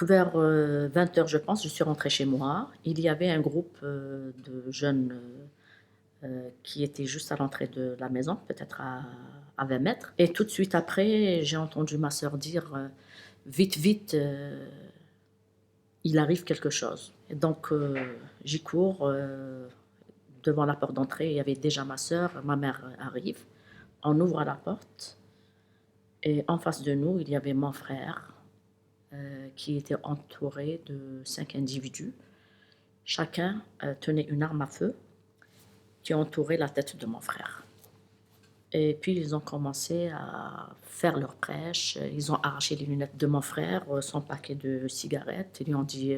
vers 20 h, je pense, je suis rentrée chez moi. Il y avait un groupe de jeunes qui étaient juste à l'entrée de la maison, peut-être à 20 mètres. Et tout de suite après, j'ai entendu ma sœur dire vite, vite, il arrive quelque chose. Et donc, j'y cours. Devant la porte d'entrée, il y avait déjà ma sœur, ma mère arrive. On ouvre la porte et en face de nous, il y avait mon frère qui était entouré de 5 individus. Chacun tenait une arme à feu qui entourait la tête de mon frère. Et puis ils ont commencé à faire leur prêche. Ils ont arraché les lunettes de mon frère, son paquet de cigarettes. Ils lui ont dit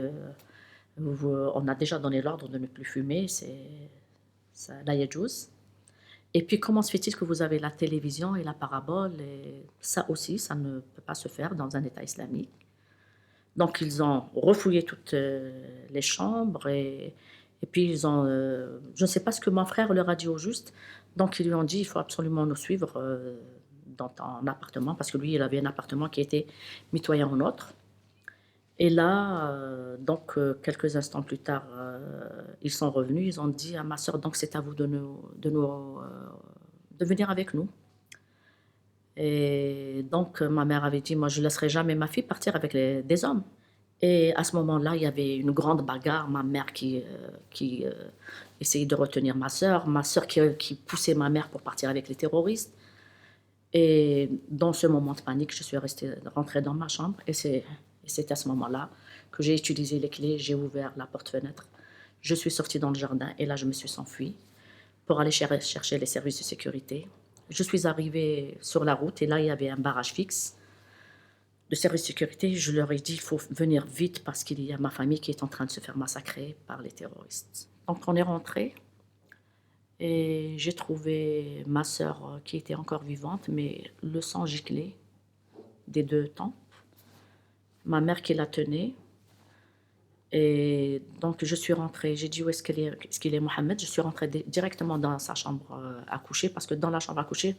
on a déjà donné l'ordre de ne plus fumer, c'est ça, la yajouz. Et puis comment se fait-il que vous avez la télévision et la parabole, et ça aussi, ça ne peut pas se faire dans un État islamique. Donc ils ont refouillé toutes les chambres et puis ils ont, je ne sais pas ce que mon frère leur a dit au juste. Donc ils lui ont dit: «Il faut absolument nous suivre dans ton appartement», parce que lui, il avait un appartement qui était mitoyen au nôtre. Et là, donc quelques instants plus tard, ils sont revenus, ils ont dit à ma sœur: «Donc c'est à vous de venir avec nous». Et donc ma mère avait dit: «Moi, je ne laisserai jamais ma fille partir avec des hommes». Et à ce moment-là, il y avait une grande bagarre, ma mère qui essayait de retenir ma sœur qui poussait ma mère pour partir avec les terroristes. Et dans ce moment de panique, je suis rentrée dans ma chambre et c'est à ce moment-là que j'ai utilisé les clés, j'ai ouvert la porte-fenêtre, je suis sortie dans le jardin et là, je me suis enfuie pour aller chercher les services de sécurité. Je suis arrivée sur la route et là, il y avait un barrage fixe de service de sécurité. Je leur ai dit: «Il faut venir vite parce qu'il y a ma famille qui est en train de se faire massacrer par les terroristes». Donc on est rentré et j'ai trouvé ma sœur qui était encore vivante, mais le sang giclait des 2 tempes, ma mère qui la tenait. Et donc je suis rentrée, j'ai dit: «Où est-ce qu'il est Mohamed?» Je suis rentrée directement dans sa chambre à coucher, parce que dans la chambre à coucher,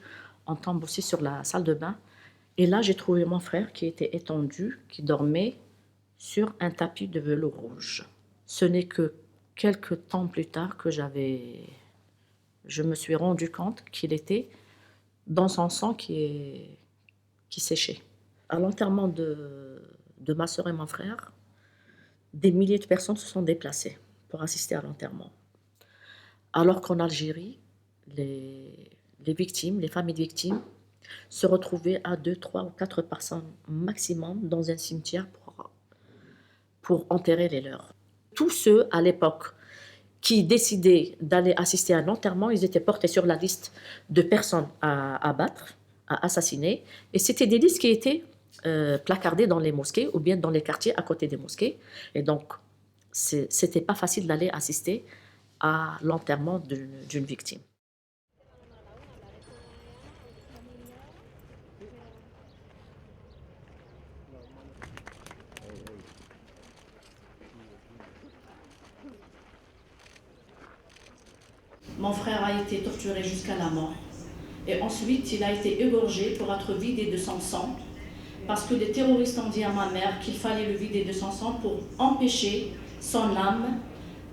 on tombe aussi sur la salle de bain. Et là, j'ai trouvé mon frère qui était étendu, qui dormait sur un tapis de velours rouge. Ce n'est que quelques temps plus tard que je me suis rendu compte qu'il était dans son sang qui séchait. À l'enterrement de ma sœur et mon frère, des milliers de personnes se sont déplacées pour assister à l'enterrement. Alors qu'en Algérie, les victimes, les familles de victimes, se retrouvaient à 2, 3 ou 4 personnes maximum dans un cimetière pour enterrer les leurs. Tous ceux, à l'époque, qui décidaient d'aller assister à l'enterrement, ils étaient portés sur la liste de personnes à abattre, à assassiner. Et c'était des listes qui étaient placardées dans les mosquées ou bien dans les quartiers à côté des mosquées. Et donc, c'était pas facile d'aller assister à l'enterrement d'une victime. Mon frère a été torturé jusqu'à la mort. Et ensuite, il a été égorgé pour être vidé de son sang, parce que les terroristes ont dit à ma mère qu'il fallait le vider de son sang pour empêcher son âme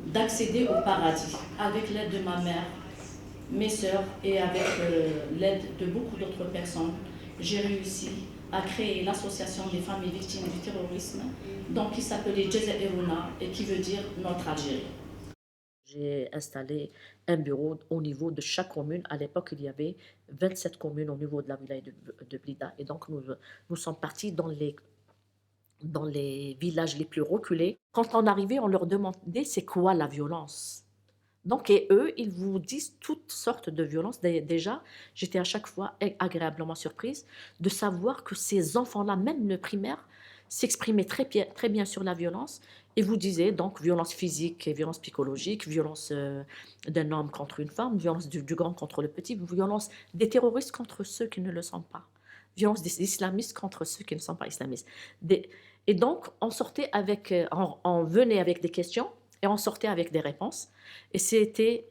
d'accéder au paradis. Avec l'aide de ma mère, mes sœurs et avec l'aide de beaucoup d'autres personnes, j'ai réussi à créer l'association des familles victimes du terrorisme, donc qui s'appelait Jazairuna et qui veut dire notre Algérie. J'ai installé un bureau au niveau de chaque commune. À l'époque, il y avait 27 communes au niveau de la wilaya de Blida. Et donc, nous sommes partis dans les villages les plus reculés. Quand on arrivait, on leur demandait c'est quoi la violence. Donc, et eux, ils vous disent toutes sortes de violences. Déjà, j'étais à chaque fois agréablement surprise de savoir que ces enfants-là, même le primaire, s'exprimaient très bien sur la violence et vous disaient donc violence physique et violence psychologique, violence d'un homme contre une femme, violence du grand contre le petit, violence des terroristes contre ceux qui ne le sont pas, violence des islamistes contre ceux qui ne sont pas islamistes. Et donc, on venait avec des questions et on sortait avec des réponses. Et c'était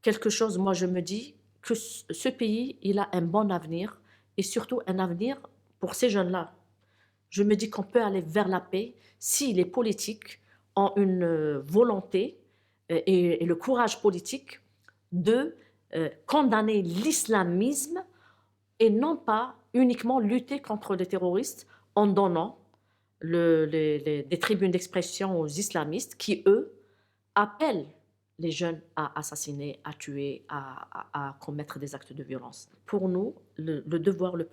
quelque chose, moi je me dis, que ce pays, il a un bon avenir et surtout un avenir pour ces jeunes-là. je me dis qu'on peut aller vers la paix si les politiques ont une volonté et le courage politique de condamner l'islamisme et non pas uniquement lutter contre les terroristes en donnant des tribunes d'expression aux islamistes qui, eux, appellent les jeunes à assassiner, à tuer, à commettre des actes de violence. Pour nous, le devoir le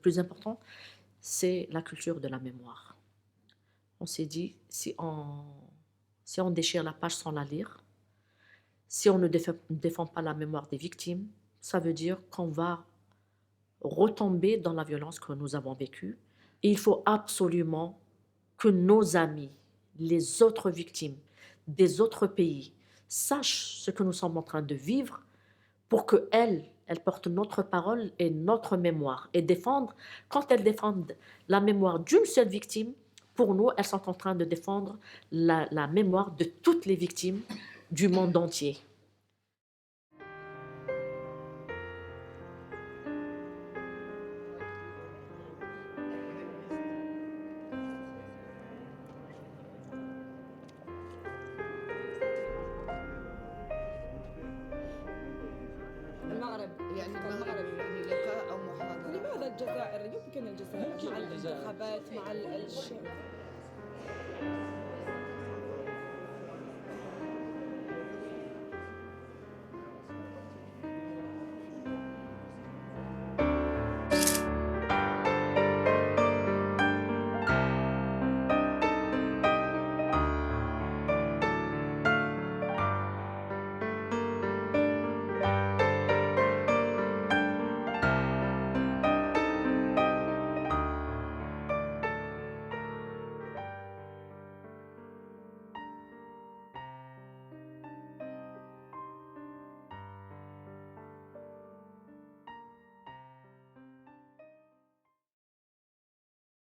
plus important, c'est la culture de la mémoire. On s'est dit, si on déchire la page sans la lire, si on ne défend pas la mémoire des victimes, ça veut dire qu'on va retomber dans la violence que nous avons vécue. Et il faut absolument que nos amis, les autres victimes des autres pays, sachent ce que nous sommes en train de vivre pour qu'elles portent notre parole et notre mémoire. Et quand elles défendent la mémoire d'une seule victime, pour nous, elles sont en train de défendre la mémoire de toutes les victimes du monde entier. يعني لقاء أو محاضرة. لماذا الجزائر؟ يمكن الجزائر مع الانتخابات مع